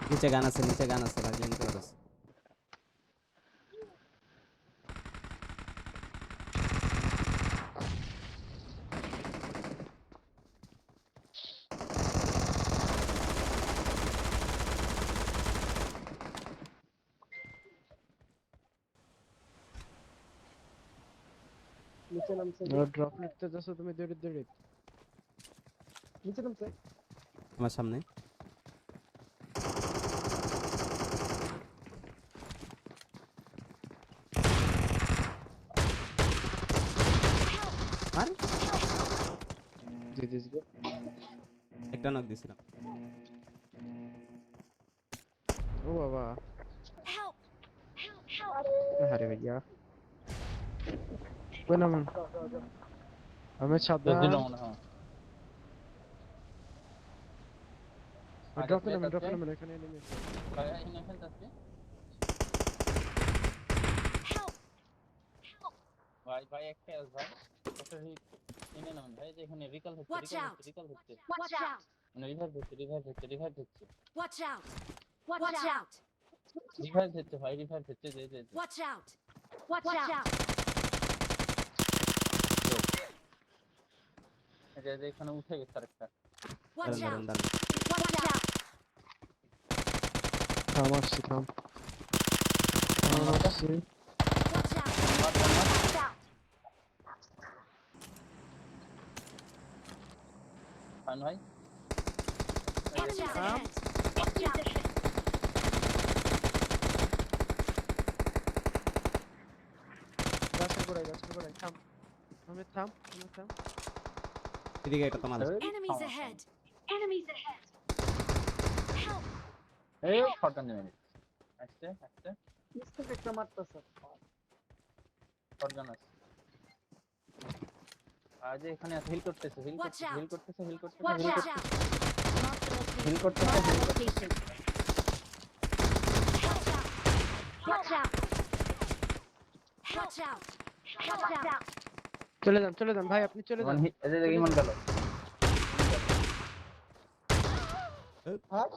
নিচে গান আছে লাগলে নিতে পারো। নিচে নামছে ড্রপ নিতে যাচ্ছ তুমি দৌড়ে নিচে নামছে আমার সামনে আর দিদিস গো একটা নক দিছিলাম। ও বাবা Help! Help! আরে ভাইয়া কোন নাম আমি সাদা দিল মনে হয় ড্রপ নাম এখানে এনিমি ভাই এখানে খেলতেছে Help! ভাই ভাই একটা আছে ভাই একটা এনে নাম ভাই যে এখানে রিকল হচ্ছে Watch out! রিকল হচ্ছে Watch out! মানে রিভাইভ হচ্ছে Watch out! Watch out! Revive হচ্ছে ভাই রিভাইভ হচ্ছে যে Watch out! Watch out! যে এখানে উঠে গেছে আরেকটা Watch দাঁড়ান out! দাঁড়ান Watch out! আসছি থাম আসছি Watch out! Watch out! Fun ভাই Enemies ahead! Enemies ahead! গাছের গোড়ায় থাম থাম এদিকে এটা তোমার Enemies ahead! Enemies ahead! Help! এই শটগান নিয়ে আসছে নিচ থেকে একটা মারতেছে শটগান আছে আজ এখানে হিল করতেছে Watch out! হিল করতেছে Watch out! হিল করতেছে Location. Watch out! Watch out! Watch out! Watch out! চলে যান ভাই আপনি চলে যান এই যে ইমন গেল আর